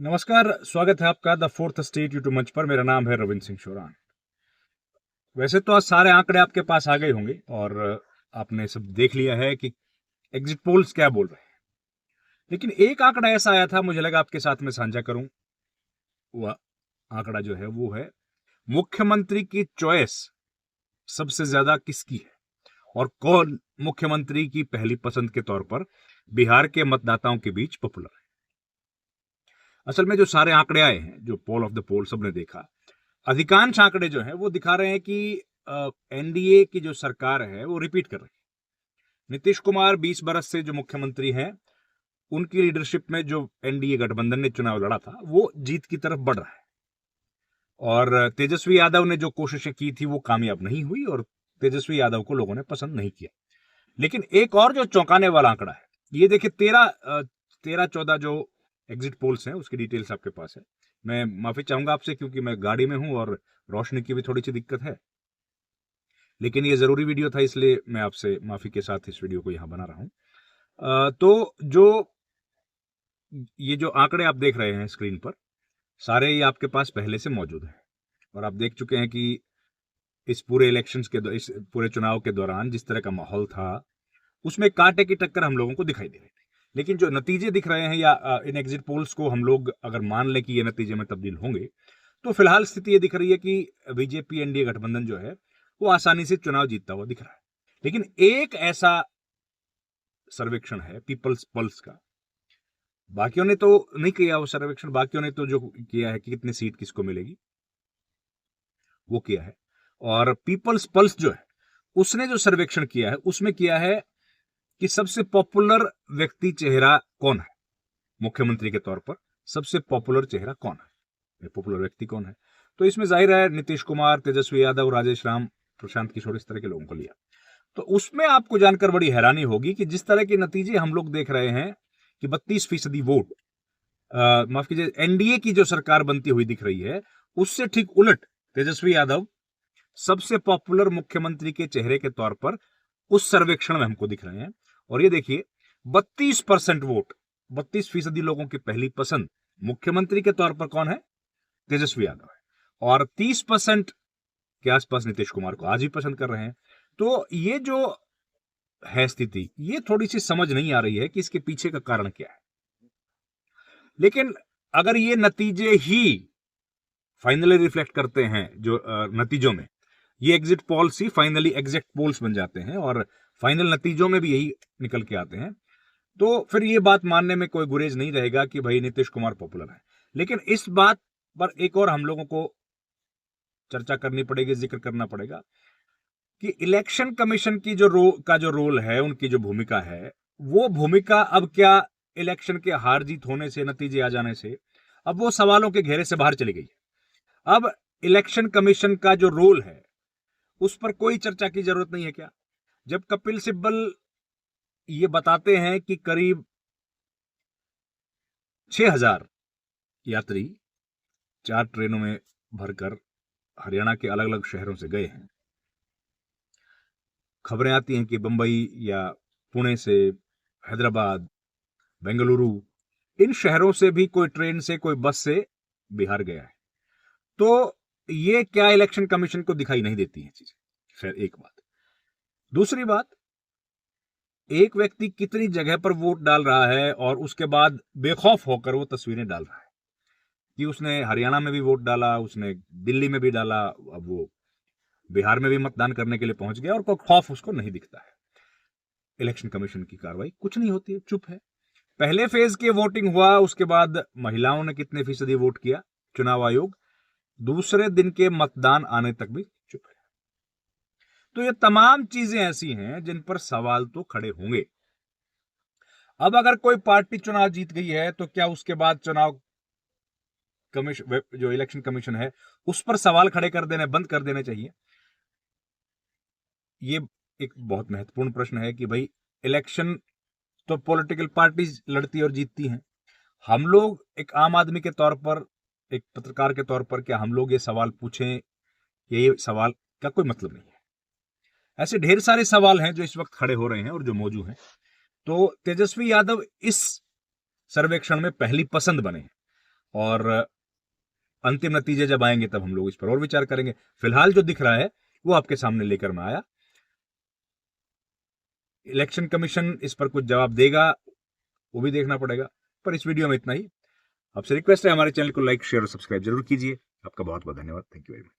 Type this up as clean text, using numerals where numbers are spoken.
नमस्कार, स्वागत है आपका द फोर्थ स्टेट यूट्यूब मंच पर। मेरा नाम है रविंद्र सिंह शोरान। वैसे तो आज सारे आंकड़े आपके पास आ गए होंगे और आपने सब देख लिया है कि एग्जिट पोल्स क्या बोल रहे हैं। लेकिन एक आंकड़ा ऐसा आया था, मुझे लगा आपके साथ में साझा करूं। वह आंकड़ा जो है वो है मुख्यमंत्री की चॉइस सबसे ज्यादा किसकी है और कौन मुख्यमंत्री की पहली पसंद के तौर पर बिहार के मतदाताओं के बीच पॉपुलर है। असल में जो सारे आंकड़े आए हैं, जो पोल ऑफ द पोल सबने देखा, अधिकांश आंकड़े जो हैं वो दिखा रहे हैं कि एनडीए की जो सरकार है वो रिपीट कर रही है। नीतीश कुमार 20 बरस से जो मुख्यमंत्री हैं, उनकी लीडरशिप में जो एनडीए गठबंधन ने चुनाव लड़ा था वो जीत की तरफ बढ़ रहा है। और तेजस्वी यादव ने जो कोशिशें की थी वो कामयाब नहीं हुई और तेजस्वी यादव को लोगों ने पसंद नहीं किया। लेकिन एक और जो चौंकाने वाला आंकड़ा है, ये देखिए, 13-14 जो एग्जिट पोल्स हैं उसकी डिटेल्स आपके पास है। मैं माफी चाहूंगा आपसे क्योंकि मैं गाड़ी में हूं और रोशनी की भी थोड़ी सी दिक्कत है, लेकिन ये जरूरी वीडियो था इसलिए मैं आपसे माफी के साथ इस वीडियो को यहां बना रहा हूं। तो ये जो आंकड़े आप देख रहे हैं स्क्रीन पर, सारे ही आपके पास पहले से मौजूद हैं और आप देख चुके हैं कि इस पूरे इस पूरे चुनाव के दौरान जिस तरह का माहौल था उसमें कांटे की टक्कर हम लोगों को दिखाई दे रही थी। लेकिन जो नतीजे दिख रहे हैं या इन एग्जिट पोल्स को हम लोग अगर मान लें कि ये नतीजे में तब्दील होंगे, तो फिलहाल स्थिति ये दिख रही है कि बीजेपी एनडीए गठबंधन जो है वो आसानी से चुनाव जीतता हुआ दिख रहा है। लेकिन एक ऐसा सर्वेक्षण है पीपल्स पल्स का, बाकियों ने तो नहीं किया वो सर्वेक्षण, बाकियों ने तो जो किया है कि कितनी सीट किसको मिलेगी वो किया है। और पीपल्स पल्स जो है उसने जो सर्वेक्षण किया है उसमें किया है कि सबसे पॉपुलर व्यक्ति चेहरा कौन है मुख्यमंत्री के तौर पर, सबसे पॉपुलर चेहरा कौन है, पॉपुलर व्यक्ति कौन है। तो इसमें जाहिर है नीतीश कुमार, तेजस्वी यादव, राजेश राम, प्रशांत किशोर, इस तरह के लोगों को लिया। तो उसमें आपको जानकर बड़ी हैरानी होगी कि जिस तरह के नतीजे हम लोग देख रहे हैं कि 32% वोट, माफ कीजिए, एनडीए की जो सरकार बनती हुई दिख रही है उससे ठीक उलट तेजस्वी यादव सबसे पॉपुलर मुख्यमंत्री के चेहरे के तौर पर उस सर्वेक्षण में हमको दिख रहे हैं। और ये देखिए, 32% वोट, 32% लोगों की पहली पसंद मुख्यमंत्री के तौर पर कौन है? तेजस्वी यादव है। और 30% के आसपास नीतीश कुमार को आज भी पसंद कर रहे हैं। तो ये जो है स्थिति, ये थोड़ी सी समझ नहीं आ रही है कि इसके पीछे का कारण क्या है। लेकिन अगर ये नतीजे ही फाइनली रिफ्लेक्ट करते हैं जो नतीजों में, ये एग्जिट पोल्स ही फाइनली एग्जिट पोल्स बन जाते हैं और फाइनल नतीजों में भी यही निकल के आते हैं, तो फिर ये बात मानने में कोई गुरेज नहीं रहेगा कि भाई नीतीश कुमार पॉपुलर है। लेकिन इस बात पर एक और हम लोगों को चर्चा करनी पड़ेगी, जिक्र करना पड़ेगा कि इलेक्शन कमीशन की जो रोल है, उनकी जो भूमिका है, वो भूमिका अब क्या इलेक्शन के हार जीत होने से, नतीजे आ जाने से अब वो सवालों के घेरे से बाहर चली गई है। अब इलेक्शन कमीशन का जो रोल है उस पर कोई चर्चा की जरूरत नहीं है क्या? जब कपिल सिब्बल ये बताते हैं कि करीब 6000 यात्री 4 ट्रेनों में भरकर हरियाणा के अलग अलग शहरों से गए हैं, खबरें आती हैं कि बंबई या पुणे से, हैदराबाद, बेंगलुरु, इन शहरों से भी कोई ट्रेन से, कोई बस से बिहार गया है, तो ये क्या इलेक्शन कमीशन को दिखाई नहीं देती है चीजें? खैर, एक बात। दूसरी बात, एक व्यक्ति कितनी जगह पर वोट डाल रहा है और उसके बाद बेखौफ होकर वो तस्वीरें डाल रहा है कि उसने हरियाणा में भी वोट डाला, उसने दिल्ली में भी डाला, अब वो बिहार में भी मतदान करने के लिए पहुंच गया और कोई खौफ उसको नहीं दिखता है। इलेक्शन कमीशन की कार्रवाई कुछ नहीं होती है, चुप है। पहले फेज की वोटिंग हुआ, उसके बाद महिलाओं ने कितने फीसदी वोट किया, चुनाव आयोग दूसरे दिन के मतदान आने तक भी चुप है। तो ये तमाम चीजें ऐसी हैं जिन पर सवाल तो खड़े होंगे। अब अगर कोई पार्टी चुनाव जीत गई है तो क्या उसके बाद चुनाव कमीशन, जो इलेक्शन कमीशन है, उस पर सवाल खड़े कर देने, बंद कर देने चाहिए? ये एक बहुत महत्वपूर्ण प्रश्न है कि भाई, इलेक्शन तो पॉलिटिकल पार्टीज लड़ती और जीतती हैं। हम लोग एक आम आदमी के तौर पर, एक पत्रकार के तौर पर, क्या हम लोग ये सवाल पूछें? ये सवाल का कोई मतलब नहीं है। ऐसे ढेर सारे सवाल हैं जो इस वक्त खड़े हो रहे हैं और जो मौजूद हैं। तो तेजस्वी यादव इस सर्वेक्षण में पहली पसंद बने हैं। और अंतिम नतीजे जब आएंगे तब हम लोग इस पर और विचार करेंगे। फिलहाल जो दिख रहा है वो आपके सामने लेकर मैं आया। इलेक्शन कमीशन इस पर कुछ जवाब देगा वो भी देखना पड़ेगा, पर इस वीडियो में इतना ही। आपसे रिक्वेस्ट है हमारे चैनल को लाइक शेयर और सब्सक्राइब जरूर कीजिए। आपका बहुत बहुत धन्यवाद। Thank you very much.